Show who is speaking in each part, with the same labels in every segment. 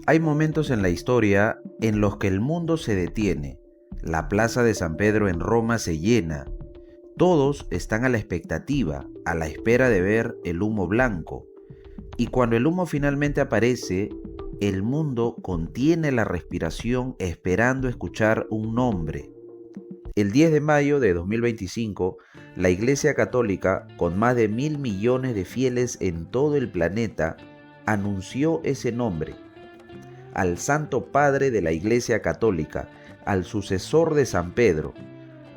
Speaker 1: Hay momentos en la historia en los que el mundo se detiene. La plaza de San Pedro en Roma se llena. Todos están a la expectativa, a la espera de ver el humo blanco. Y cuando el humo finalmente aparece, el mundo contiene la respiración esperando escuchar un nombre. El 10 de mayo de 2025, la Iglesia Católica, con más de 1.000 millones de fieles en todo el planeta, anunció ese nombre: al Santo Padre de la Iglesia Católica, al sucesor de San Pedro,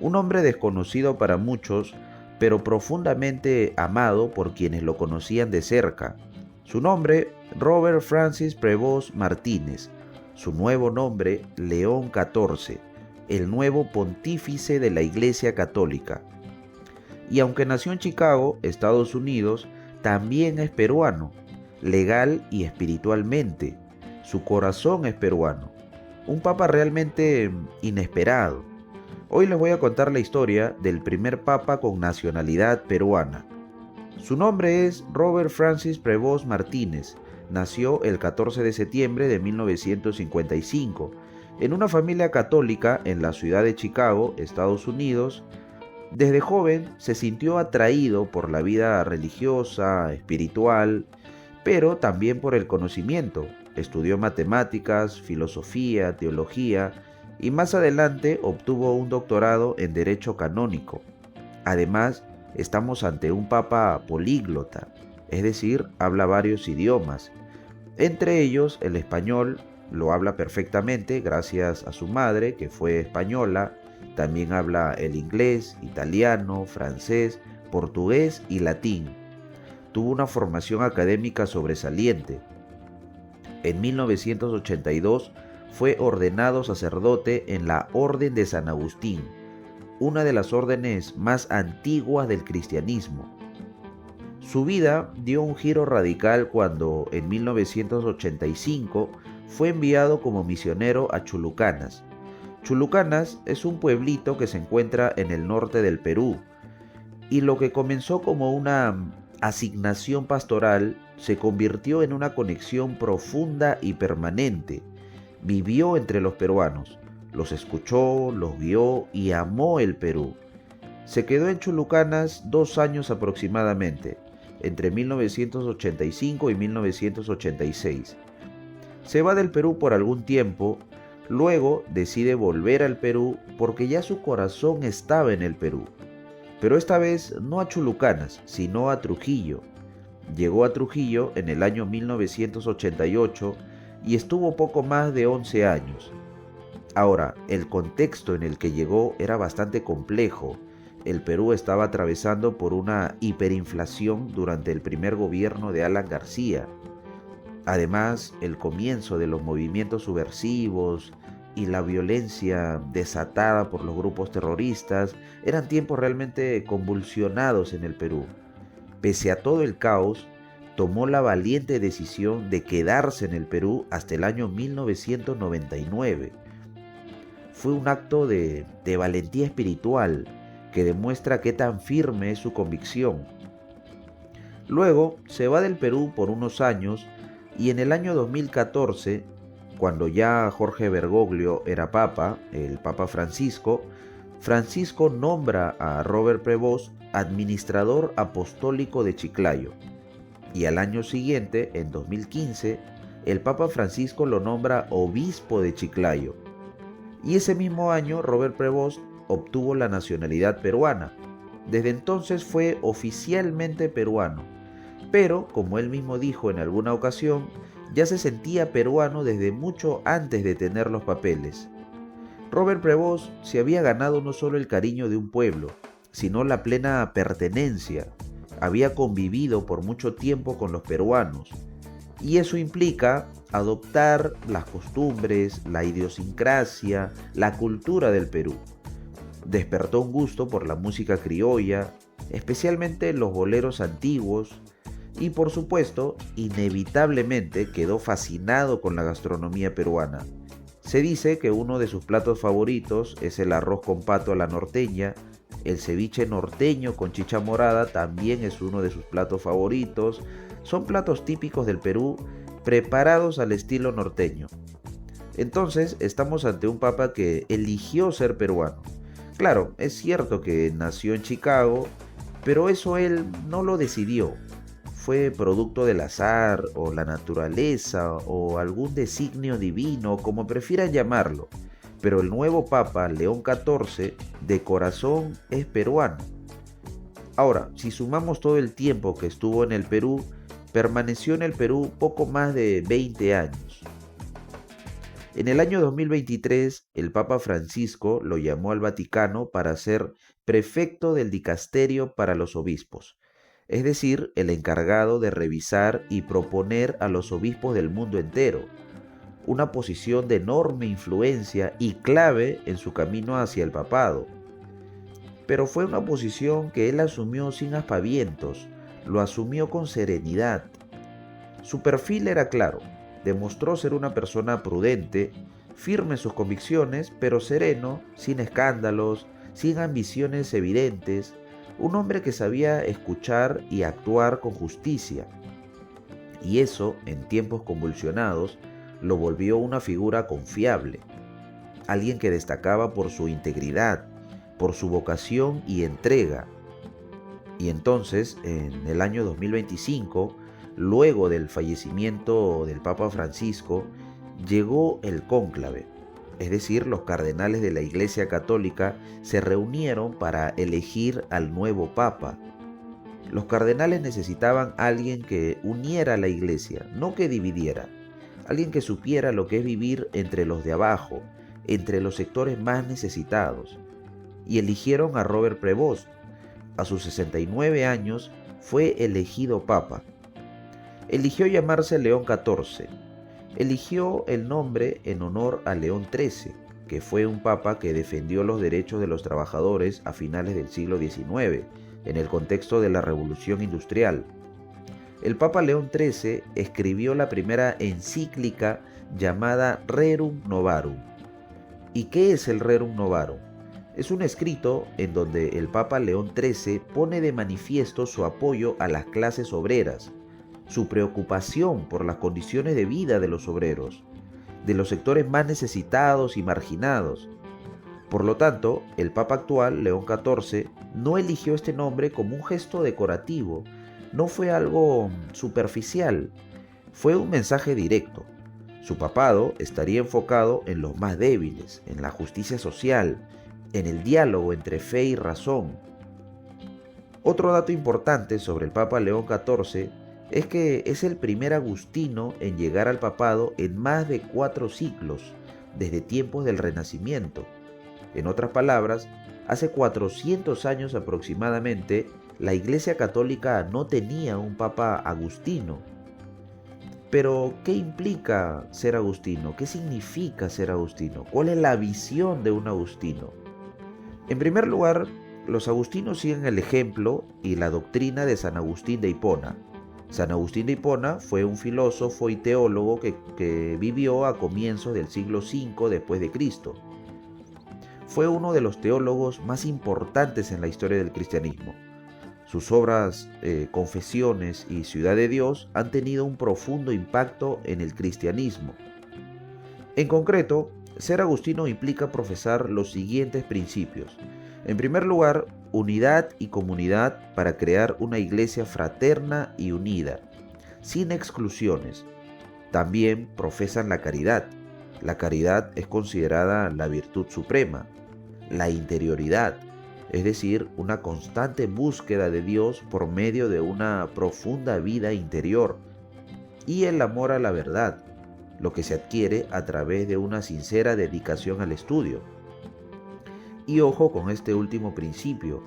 Speaker 1: un hombre desconocido para muchos, pero profundamente amado por quienes lo conocían de cerca. Su nombre, Robert Francis Prevost Martínez. Su nuevo nombre, León XIV, el nuevo pontífice de la Iglesia Católica. Y aunque nació en Chicago, Estados Unidos, también es peruano, legal y espiritualmente. Su corazón es peruano. Un papa realmente inesperado. Hoy les voy a contar la historia del primer papa con nacionalidad peruana. Su nombre es Robert Francis Prevost Martínez. Nació el 14 de septiembre de 1955 en una familia católica en la ciudad de Chicago, Estados Unidos. Desde joven se sintió atraído por la vida religiosa, espiritual, pero también por el conocimiento. Estudió matemáticas, filosofía, teología y más adelante obtuvo un doctorado en Derecho Canónico. Además, estamos ante un papa políglota, es decir, habla varios idiomas. Entre ellos, el español lo habla perfectamente gracias a su madre, que fue española. También habla el inglés, italiano, francés, portugués y latín. Tuvo una formación académica sobresaliente. En 1982 fue ordenado sacerdote en la Orden de San Agustín, una de las órdenes más antiguas del cristianismo. Su vida dio un giro radical cuando en 1985 fue enviado como misionero a Chulucanas. Chulucanas es un pueblito que se encuentra en el norte del Perú, y lo que comenzó como una asignación pastoral se convirtió en una conexión profunda y permanente. Vivió entre los peruanos, los escuchó, los vio y amó el Perú. Se quedó en Chulucanas 2 años aproximadamente, entre 1985 y 1986. Se va del Perú por algún tiempo, luego decide volver al Perú porque ya su corazón estaba en el Perú. Pero esta vez no a Chulucanas, sino a Trujillo. Llegó a Trujillo en el año 1988 y estuvo poco más de 11 años. Ahora, el contexto en el que llegó era bastante complejo. El Perú estaba atravesando por una hiperinflación durante el primer gobierno de Alan García. Además, el comienzo de los movimientos subversivos y la violencia desatada por los grupos terroristas eran tiempos realmente convulsionados en el Perú. Pese a todo el caos, tomó la valiente decisión de quedarse en el Perú hasta el año 1999. Fue un acto de valentía espiritual que demuestra qué tan firme es su convicción. Luego se va del Perú por unos años y en el año 2014, cuando ya Jorge Bergoglio era papa, el Papa Francisco, Francisco nombra a Robert Prevost administrador apostólico de Chiclayo. Y al año siguiente, en 2015, el Papa Francisco lo nombra obispo de Chiclayo. Y ese mismo año Robert Prevost obtuvo la nacionalidad peruana. Desde entonces fue oficialmente peruano, pero como él mismo dijo en alguna ocasión, ya se sentía peruano desde mucho antes de tener los papeles. Robert Prevost se había ganado no solo el cariño de un pueblo, sino la plena pertenencia. Había convivido por mucho tiempo con los peruanos, y eso implica adoptar las costumbres, la idiosincrasia, la cultura del Perú. Despertó un gusto por la música criolla, especialmente los boleros antiguos, y por supuesto, inevitablemente quedó fascinado con la gastronomía peruana. Se dice que uno de sus platos favoritos es el arroz con pato a la norteña. El ceviche norteño con chicha morada también es uno de sus platos favoritos. Son platos típicos del Perú, preparados al estilo norteño. Entonces estamos ante un papa que eligió ser peruano. Claro, es cierto que nació en Chicago, pero eso él no lo decidió. Fue producto del azar o la naturaleza o algún designio divino, como prefieran llamarlo. Pero el nuevo papa, León XIV, de corazón es peruano. Ahora, si sumamos todo el tiempo que estuvo en el Perú, permaneció en el Perú poco más de 20 años. En el año 2023, el Papa Francisco lo llamó al Vaticano para ser prefecto del dicasterio para los obispos, es decir, el encargado de revisar y proponer a los obispos del mundo entero, una posición de enorme influencia y clave en su camino hacia el papado. Pero fue una posición que él asumió sin aspavientos, lo asumió con serenidad. Su perfil era claro. Demostró ser una persona prudente, firme en sus convicciones, pero sereno, sin escándalos, sin ambiciones evidentes, un hombre que sabía escuchar y actuar con justicia. Y eso, en tiempos convulsionados, lo volvió una figura confiable, alguien que destacaba por su integridad, por su vocación y entrega. Y entonces, en el año 2025, luego del fallecimiento del Papa Francisco, llegó el cónclave, es decir, los cardenales de la Iglesia Católica se reunieron para elegir al nuevo Papa. Los cardenales necesitaban a alguien que uniera a la Iglesia, no que dividiera, alguien que supiera lo que es vivir entre los de abajo, entre los sectores más necesitados. Y eligieron a Robert Prevost. A sus 69 años fue elegido Papa. Eligió llamarse León XIV. Eligió el nombre en honor a León XIII, que fue un papa que defendió los derechos de los trabajadores a finales del siglo XIX, en el contexto de la Revolución Industrial. El Papa León XIII escribió la primera encíclica llamada Rerum Novarum. ¿Y qué es el Rerum Novarum? Es un escrito en donde el Papa León XIII pone de manifiesto su apoyo a las clases obreras, su preocupación por las condiciones de vida de los obreros, de los sectores más necesitados y marginados. Por lo tanto, el Papa actual, León XIV, no eligió este nombre como un gesto decorativo, no fue algo superficial, fue un mensaje directo. Su papado estaría enfocado en los más débiles, en la justicia social, en el diálogo entre fe y razón. Otro dato importante sobre el Papa León XIV es que es el primer agustino en llegar al papado en más de 4 siglos, desde tiempos del Renacimiento. En otras palabras, hace 400 años aproximadamente, la Iglesia Católica no tenía un papa agustino. Pero, ¿qué implica ser agustino? ¿Qué significa ser agustino? ¿Cuál es la visión de un agustino? En primer lugar, los agustinos siguen el ejemplo y la doctrina de San Agustín de Hipona. San Agustín de Hipona fue un filósofo y teólogo que vivió a comienzos del siglo V después de Cristo. Fue uno de los teólogos más importantes en la historia del cristianismo. Sus obras Confesiones y Ciudad de Dios han tenido un profundo impacto en el cristianismo. En concreto, ser agustino implica profesar los siguientes principios. En primer lugar, unidad y comunidad para crear una iglesia fraterna y unida, sin exclusiones. También profesan la caridad. La caridad es considerada la virtud suprema. La interioridad, es decir, una constante búsqueda de Dios por medio de una profunda vida interior. Y el amor a la verdad, lo que se adquiere a través de una sincera dedicación al estudio. Y ojo con este último principio,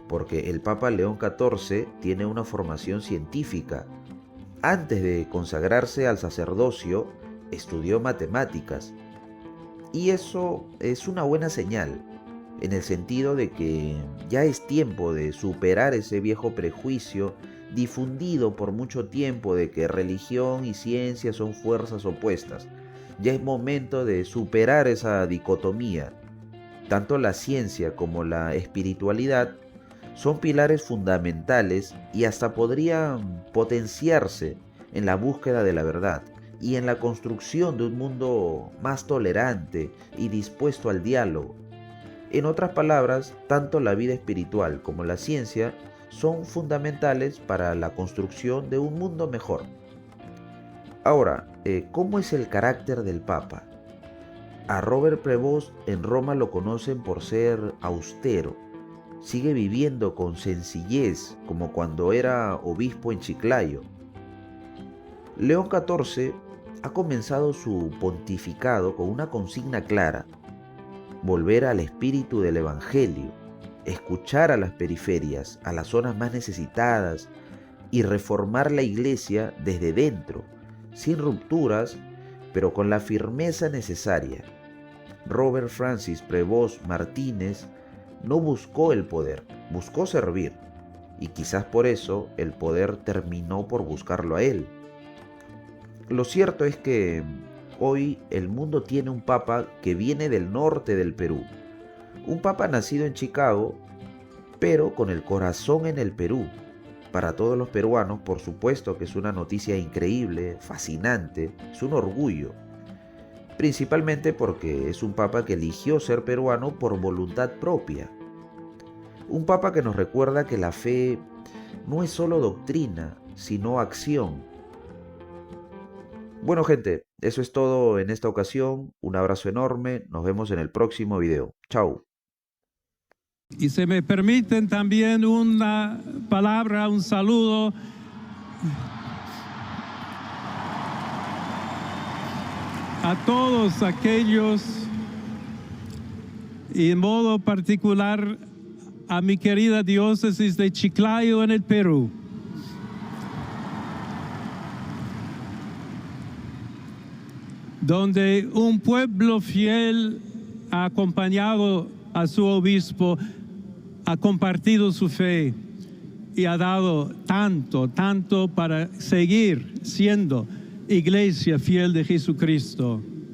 Speaker 1: porque el Papa León XIV tiene una formación científica. Antes de consagrarse al sacerdocio, estudió matemáticas. Y eso es una buena señal, en el sentido de que ya es tiempo de superar ese viejo prejuicio difundido por mucho tiempo de que religión y ciencia son fuerzas opuestas. Ya es momento de superar esa dicotomía. Tanto la ciencia como la espiritualidad son pilares fundamentales y hasta podrían potenciarse en la búsqueda de la verdad. y en la construcción de un mundo más tolerante y dispuesto al diálogo. En otras palabras, tanto la vida espiritual como la ciencia son fundamentales para la construcción de un mundo mejor. Ahora, ¿cómo es el carácter del Papa? A Robert Prevost en Roma lo conocen por ser austero. Sigue viviendo con sencillez como cuando era obispo en Chiclayo. León XIV ha comenzado su pontificado con una consigna clara: volver al espíritu del Evangelio, escuchar a las periferias, a las zonas más necesitadas y reformar la iglesia desde dentro, sin rupturas, pero con la firmeza necesaria. Robert Francis Prevost Martínez no buscó el poder, buscó servir, y quizás por eso el poder terminó por buscarlo a él. Lo cierto es que hoy el mundo tiene un papa que viene del norte del Perú, un papa nacido en Chicago, pero con el corazón en el Perú. Para todos los peruanos, por supuesto que es una noticia increíble, fascinante, es un orgullo. Principalmente porque es un papa que eligió ser peruano por voluntad propia. Un papa que nos recuerda que la fe no es solo doctrina, sino acción. Bueno, gente, eso es todo en esta ocasión. Un abrazo enorme, nos vemos en el próximo video. Chao.
Speaker 2: Y se me permiten también una palabra, un saludo a todos aquellos, y en modo particular a mi querida diócesis de Chiclayo en el Perú. Donde un pueblo fiel ha acompañado a su obispo, ha compartido su fe y ha dado tanto para seguir siendo iglesia fiel de Jesucristo.